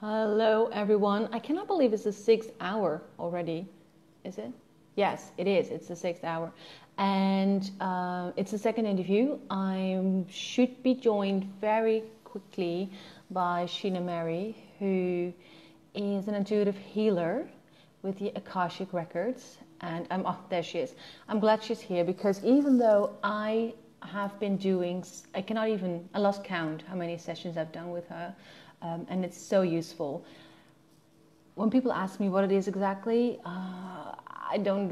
Hello, everyone. I cannot believe it's the 6th hour already. Is it? Yes, it is. It's the 6th hour. And it's the second interview. I should be joined very quickly by Sìne Màiri, who is an intuitive healer with the Akashic Records. And oh, there she is. I'm glad she's here because even though I have been doing, I lost count how many sessions I've done with her. And it's so useful. When people ask me what it is exactly, I don't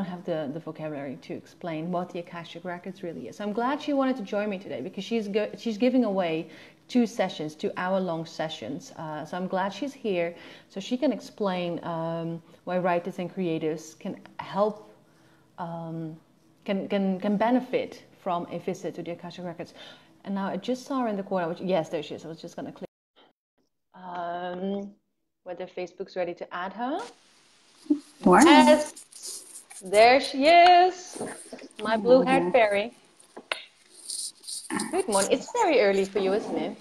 have the vocabulary to explain what the Akashic Records really is. So I'm glad she wanted to join me today because she's giving away 2-hour-long sessions. So I'm glad she's here so she can explain why writers and creatives can help, can benefit from a visit to the Akashic Records. And now I just saw her in the corner, yes, there she is. I was just going to click. Whether Facebook's ready to add her. Morning. Yes, there she is. My blue-haired fairy. Good morning. It's very early for you, isn't it?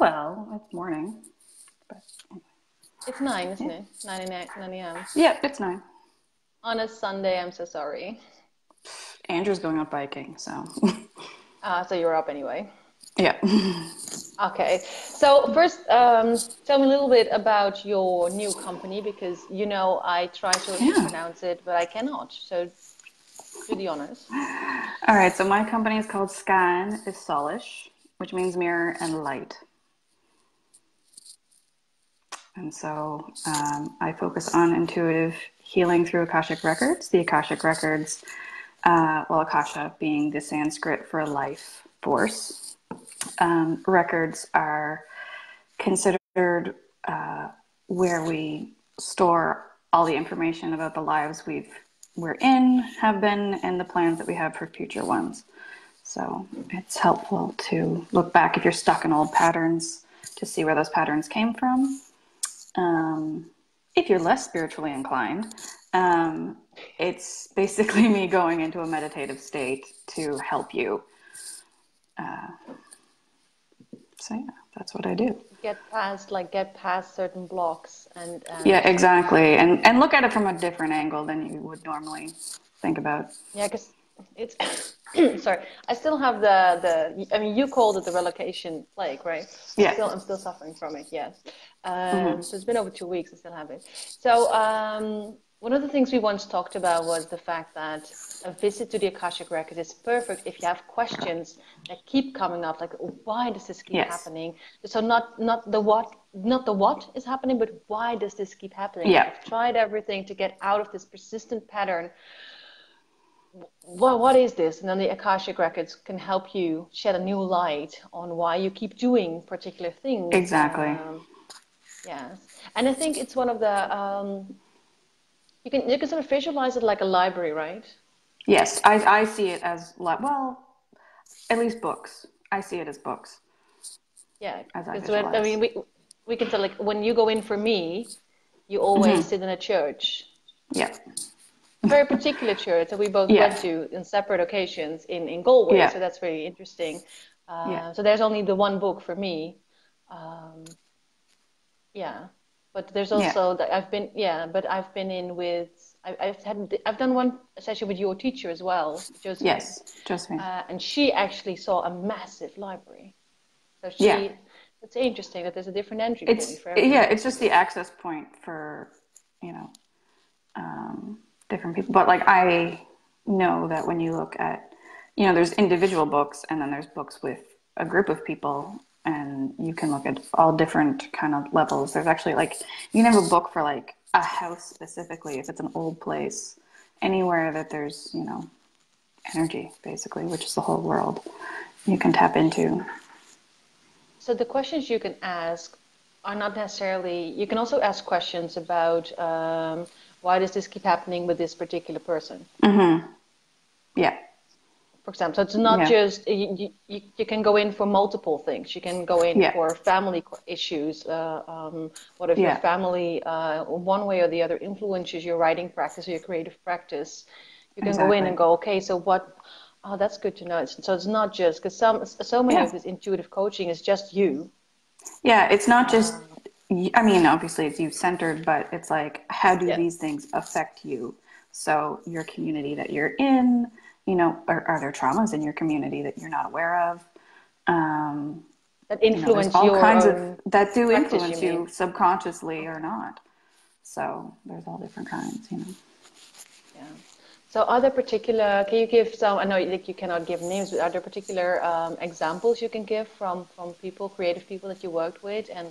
Well, it's morning. But it's 9, isn't it? 9 a.m. Yeah, it's 9. On a Sunday, I'm so sorry. Andrew's going out biking, so. So you're up anyway. Yeah. Okay. So first, tell me a little bit about your new company because I try to pronounce it, but I cannot. So do the honors. All right. So my company is called Sgàthan, is solus, which means mirror and light. And so I focus on intuitive healing through Akashic Records. The Akashic Records, Akasha being the Sanskrit for life force. Records are considered where we store all the information about the lives we're in, have been, and the plans that we have for future ones. So it's helpful to look back if you're stuck in old patterns to see where those patterns came from. If you're less spiritually inclined, it's basically me going into a meditative state to help you. So yeah, that's what I do. Get past certain blocks and yeah, exactly, and look at it from a different angle than you would normally think about. Yeah, because it's sorry, I still have the. I mean, you called it the relocation plague, right? Yeah. I'm still suffering from it. Yes. So it's been over 2 weeks. I still have it. So one of the things we once talked about was the fact that a visit to the Akashic Records is perfect if you have questions that keep coming up, like why does this keep happening? So not the what is happening, but why does this keep happening? Yeah. I've tried everything to get out of this persistent pattern. Well, what is this? And then the Akashic Records can help you shed a new light on why you keep doing particular things. Exactly. Yes, and I think it's one of the you can sort of visualize it like a library, right? Yes, I see it as at least books. I see it as books. Yeah, I mean we can tell, like when you go in for me, you always sit in a church. Yeah. A very particular church that we both went to in separate occasions in Galway. Yeah. So that's very interesting. So there's only the one book for me. But there's also that I've been in with I've done one session with your teacher as well, Josephine. Yes, Josephine. And she actually saw a massive library. So it's interesting that there's a different entry point for everyone. Yeah, it's just the access point for different people. But like I know that when you look at there's individual books and then there's books with a group of people. And you can look at all different kind of levels. There's actually you can have a book for like a house specifically, if it's an old place, anywhere that there's, energy basically, which is the whole world, you can tap into. So the questions you can ask are not necessarily, you can also ask questions about why does this keep happening with this particular person? Mm-hmm. Yeah. For example, so it's not just, you can go in for multiple things. You can go in for family issues. What if your family, one way or the other, influences your writing practice or your creative practice? You can go in and go, okay, so what, that's good to know. So it's not just, because so many of this intuitive coaching is just you. Yeah, it's not just, I mean, obviously it's you-centered, but it's like, how do Yeah. these things affect you? So your community that you're in, you know, are there traumas in your community that you're not aware of? That You know, there's influence all your kinds of, own that do practice, you influence mean? you subconsciously or Okay. not. So there's all different kinds, you know. Yeah. So are there particular, can you give some, I know like you cannot give names, but are there particular examples you can give from people, creative people that you worked with and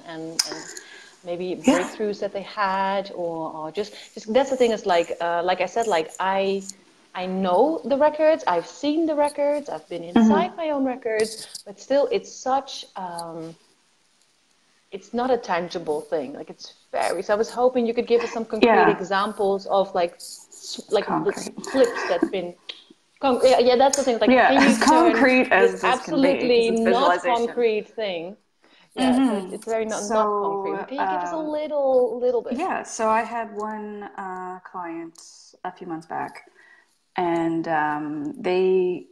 maybe Yeah. breakthroughs that they had or just that's the thing is like I said, like I know the records, I've seen the records, I've been inside Mm-hmm. my own records, but still it's such it's not a tangible thing. Like it's very. So I was hoping you could give us some concrete Yeah. examples of like like the Concrete. flips that's been. Yeah, yeah, that's the thing. Like, Yeah, can as you turn concrete this as this can be, because absolutely it's not visualization. concrete thing? Yeah, so Mm-hmm. it's very not concrete. So, But can you give us a little bit? yeah, so I had one client a few months back, and they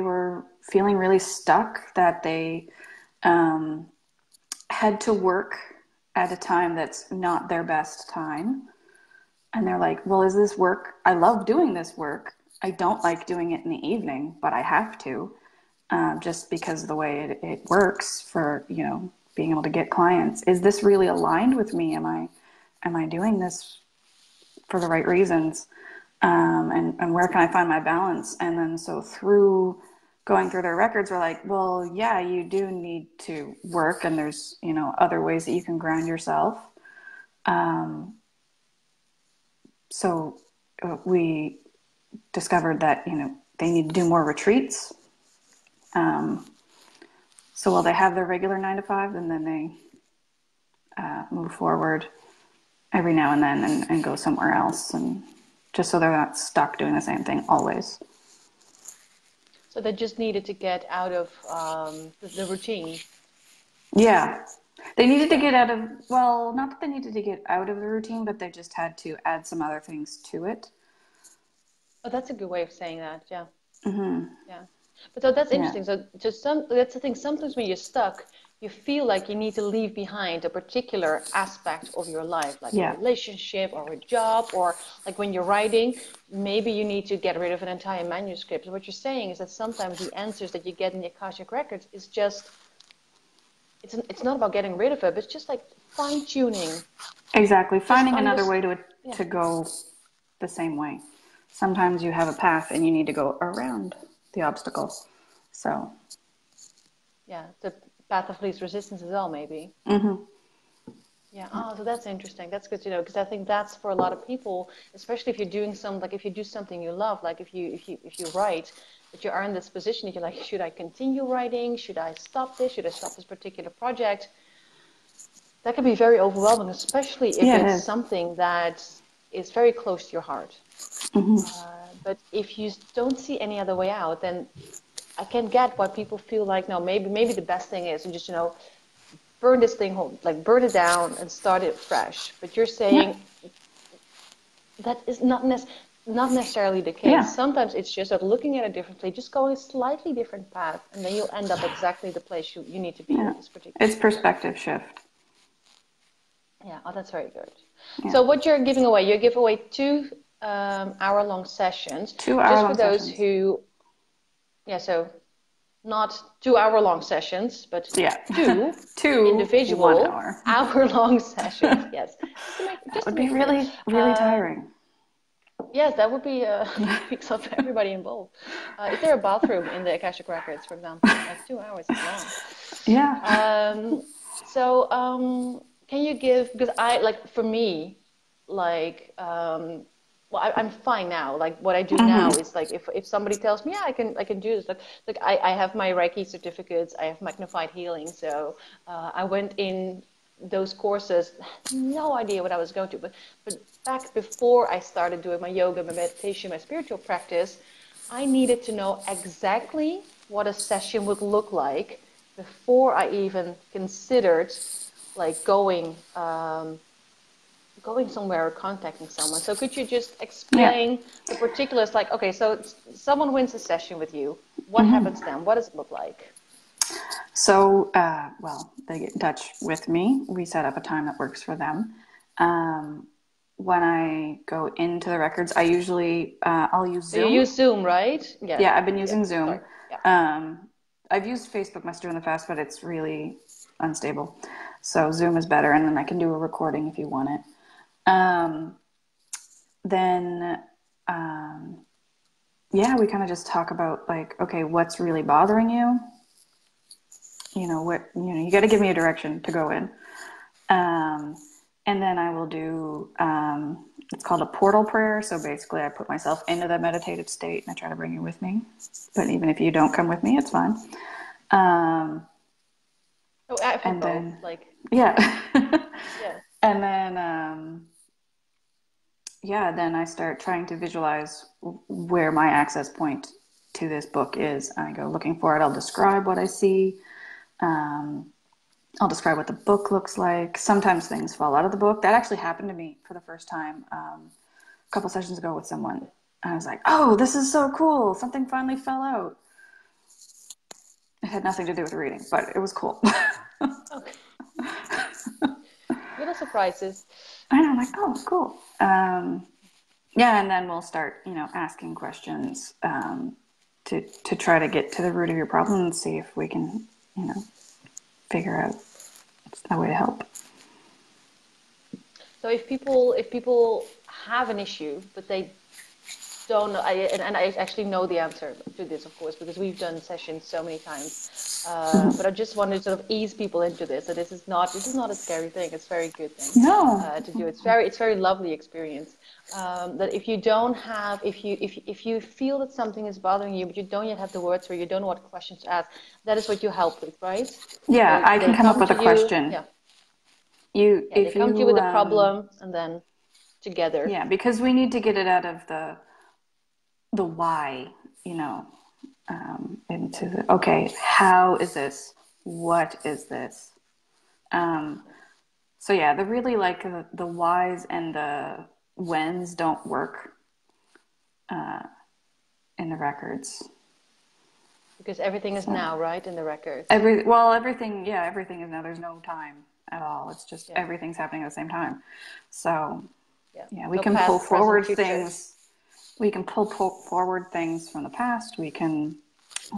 were feeling really stuck that they um, had to work at a time that's not their best time. And they're like, well, is this work? I love doing this work. I don't like doing it in the evening, but I have to, just because of the way it works for, you know, being able to get clients. Is this really aligned with me? Am I doing this for the right reasons? And where can I find my balance? And then so through going through their records, we're like, well, yeah, you do need to work, and there's, you know, other ways that you can ground yourself. Um, so we discovered that, you know, they need to do more retreats. Um, so while they have their regular 9 to 5, and then they move forward every now and then and go somewhere else, and just so they're not stuck doing the same thing always. So they just needed to get out of the routine. Yeah. They needed to Yeah. get out of, well, not that they needed to get out of the routine, but they just had to add some other things to it. Oh, that's a good way of saying that. Yeah. Mm-hmm. Yeah. But so that's Yeah. interesting. So just that's the thing. Sometimes when you're stuck, you feel like you need to leave behind a particular aspect of your life, like a Yeah. relationship or a job, or like when you're writing, maybe you need to get rid of an entire manuscript. So what you're saying is that sometimes the answers that you get in the Akashic records is just it's not about getting rid of it, but it's just like fine tuning, Exactly. just Finding under another way yeah. to go the same way. Sometimes you have a path and you need to go around the obstacle. So, Yeah, the path of least resistance as well, maybe. mm-hmm. Yeah. Oh, so that's interesting. That's good to know because I think that's for a lot of people, especially if you're doing some like if you do something you love, like if you write, but you are in this position that you're like, should I continue writing? Should I stop this? Should I stop this particular project? That can be very overwhelming, especially if Yeah, it it's is. something that is very close to your heart. Mm-hmm. But if you don't see any other way out, then I can get why people feel like no, maybe the best thing is to just burn this thing home, like burn it down and start it fresh. But you're Yeah. saying that is not necessarily the case. Yeah. Sometimes it's just that looking at it differently, just going a slightly different path, and then you'll end up exactly the place you need to be Yeah. with this particular It's project. perspective shift. Yeah, oh, that's very good. Yeah. So what you're giving away, you give away 2 hour-long sessions, Two just hour for long those sessions. who, yeah, so not 2 hour-long sessions, but Yeah. two Two one individual hour. hour-long sessions. Yes, That just to would be make it clear. really, really Um, tiring. yes, that would be weeks of everybody involved. Is there a bathroom in the Akashic Records, for example? Like 2 hours is long. Yeah. Um, so can you give, because I, like, for me, like, well, I'm fine now. Like, what I do now Mm-hmm. is like, if somebody tells me, yeah, I can do this. Like I have my Reiki certificates, I have magnified healing. So I went in those courses, no idea what I was going to, but back before I started doing my yoga, my meditation, my spiritual practice, I needed to know exactly what a session would look like before I even considered like going somewhere or contacting someone. So could you just Yeah. explain the particulars? Like, okay, so someone wins a session with you. What Mm-hmm. happens then? What does it look like? So, well, they get in touch with me. We set up a time that works for them. When I go into the records, I usually I'll use So you Zoom. use Zoom, right? Yeah. Yeah, I've been Yeah. using Zoom. Sorry. Yeah. I've used Facebook Messenger in the past, but it's really unstable. So Zoom is better, and then I can do a recording if you want it. Then, yeah, we kind of just talk about like, okay, what's really bothering you? You got to give me a direction to go in. And then I will do, it's called a portal prayer. So basically I put myself into the meditative state and I try to bring you with me. But even if you don't come with me, it's fine. I for And both. then, Like, yeah. yeah. And then, yeah, then I start trying to visualize where my access point to this book is. I go looking for it. I'll describe what I see. I'll describe what the book looks like. Sometimes things fall out of the book. That actually happened to me for the first time a couple sessions ago with someone. I was like, oh, this is so cool. Something finally fell out. It had nothing to do with reading, but it was cool. Okay. Little surprises. I know, I'm like, oh, cool. Yeah, and then we'll start, asking questions to try to get to the root of your problem and see if we can, figure out a way to help. So if people have an issue, but they don't know, and I actually know the answer to this, of course, because we've done sessions so many times. But I just wanted to sort of ease people into this. So this is not a scary thing. It's a very good thing to do. It's very lovely experience. That if you don't have, if you feel that something is bothering you, but you don't yet have the words or you don't know what questions to ask, that is what you help with, right? Yeah, So I can come up with a question. Yeah. They come to you with a problem, and then together. Yeah, because we need to get it out of the why, into the, okay, how is this? What is this? So yeah, the really like the whys and the whens don't work in the records. Because everything is now, right, in the records. Everything is now. There's no time at all. It's just everything's happening at the same time. So we can pull forward things. We can pull forward things from the past. We can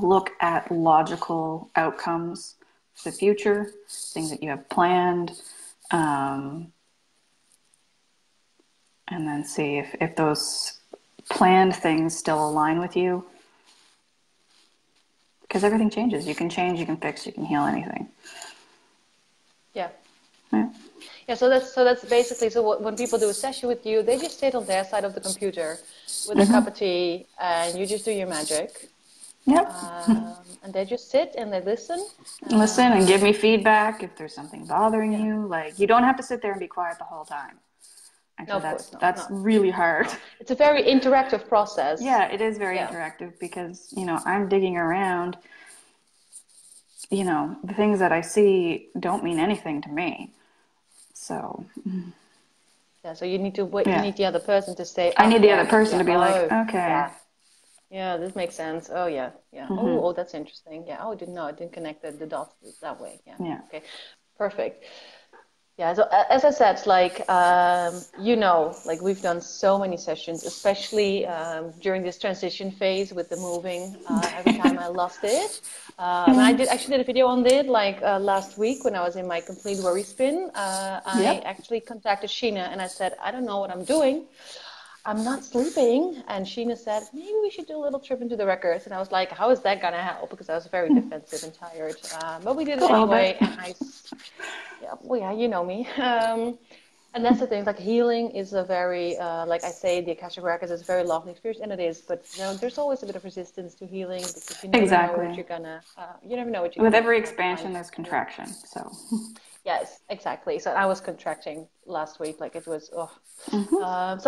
look at logical outcomes for the future, things that you have planned, and then see if those planned things still align with you. Because everything changes. You can change, you can fix, you can heal anything. Yeah. So that's basically, when people do a session with you, they just sit on their side of the computer with a cup of tea, and you just do your magic. Yep. And they just sit and they listen. Listen and give me feedback if there's something bothering you. Like, you don't have to sit there and be quiet the whole time. Actually, no, of course not. That's really hard. No. It's a very interactive process. Yeah, it is very interactive because, I'm digging around. The things that I see don't mean anything to me. So. Yeah, so you need to wait. You need the other person to say. I need the other person to be like, okay. Yeah, this makes sense. Oh, yeah. Oh, that's interesting. Yeah. Oh, I didn't know. I didn't connect the dots that way. Yeah. Okay. Perfect. Yeah. So as I said, like we've done so many sessions, especially during this transition phase with the moving. Every time I lost it, and I actually did a video on it last week when I was in my complete worry spin. I actually contacted Sìne and I said, I don't know what I'm doing. I'm not sleeping. And Sìne said, maybe we should do a little trip into the records. And I was like, how is that going to help? Because I was very defensive and tired. But we did it anyway. And you know me. And that's the thing, like healing is a very, like I say, the Akashic Records is a very lovely experience, and it is. But there's always a bit of resistance to healing because you never know what you're gonna, you never know what you're With every expansion, there's contraction, so. Yes, exactly. So I was contracting last week, like it was. So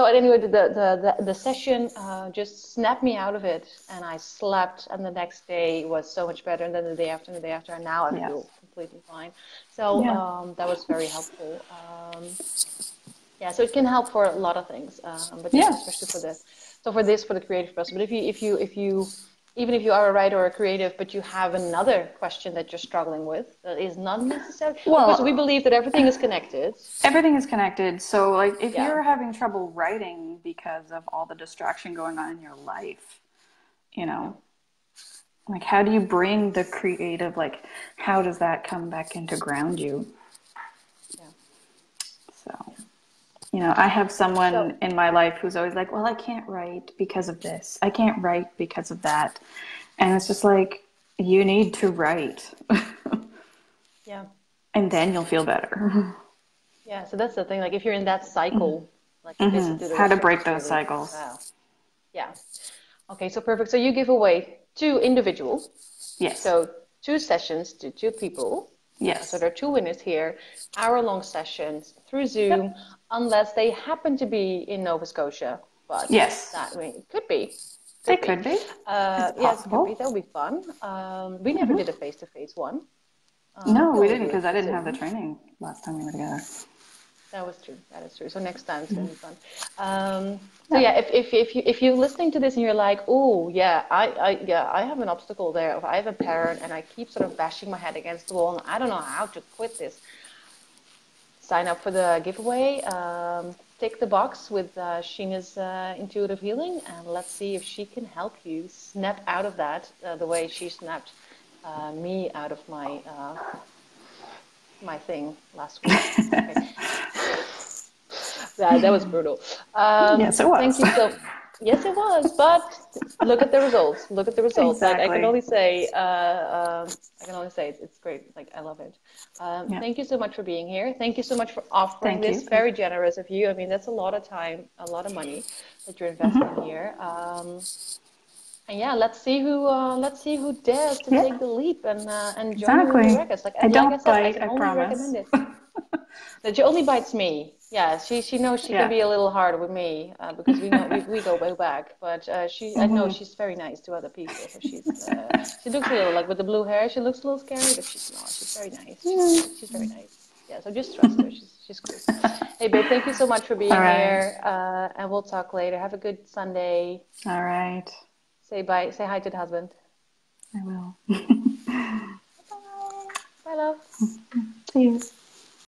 anyway, the session just snapped me out of it, and I slept. And the next day was so much better, and then the day after, and the day after, and now I feel completely fine. So that was very helpful. So it can help for a lot of things, but especially for the creative process. But if you even if you are a writer or a creative, but you have another question that you're struggling with, that is not necessarily, because we believe that everything is connected. Everything is connected. So like if Yeah. you're having trouble writing because of all the distraction going on in your life, you know, like how do you bring the creative, like how does that come back into ground you? Yeah. So, you know, I have someone in my life who's always like, well, I can't write because of this. I can't write because of that. And it's just like, you need to write. Yeah. And then you'll feel better. Yeah. So that's the thing. Like if you're in that cycle, like I guess do the How to research break is those really, cycles. wow. Yeah. Okay. So perfect. So you give away 2 individuals. Yes. So 2 sessions to 2 people. Yes. So there are 2 winners here, hour-long sessions through Zoom, unless they happen to be in Nova Scotia. But yes. That, I mean, it could be. It could be. It's Yes, it could be. possible. That would be fun. We never did a face-to-face one. No, we only didn't do it because I through didn't have the Zoom. training last time we were together. That was true. That is true. So next time it's going to be fun. So Yeah. yeah, if you're listening to this and you're like, oh yeah, I have an obstacle there, or I have a pattern and I keep sort of bashing my head against the wall and I don't know how to quit this. Sign up for the giveaway. Tick the box with Sine's intuitive healing, and let's see if she can help you snap out of that the way she snapped me out of my thing last week. Okay. That was brutal. Yes, it was. Thank you so. Yes, it was. But look at the results. Look at the results. Exactly. Like I can only say, it's great. Like I love it. Thank you so much for being here. Thank you so much for offering this. Very generous of you. I mean, that's a lot of time, a lot of money that you're investing here. And yeah, let's see who dares to take the leap and join you in the records. Like I said, I can only recommend it. That she only bites me. Yeah, she knows she can be a little hard with me because we know we go way back. But I know she's very nice to other people. So she looks a little like with the blue hair. She looks a little scary, but she's not. She's very nice. She's very nice. Yeah, so just trust her. She's cool. Hey, babe, thank you so much for being here. And we'll talk later. Have a good Sunday. All right. Say bye. Say hi to the husband. I will. Bye. Bye, love. See you.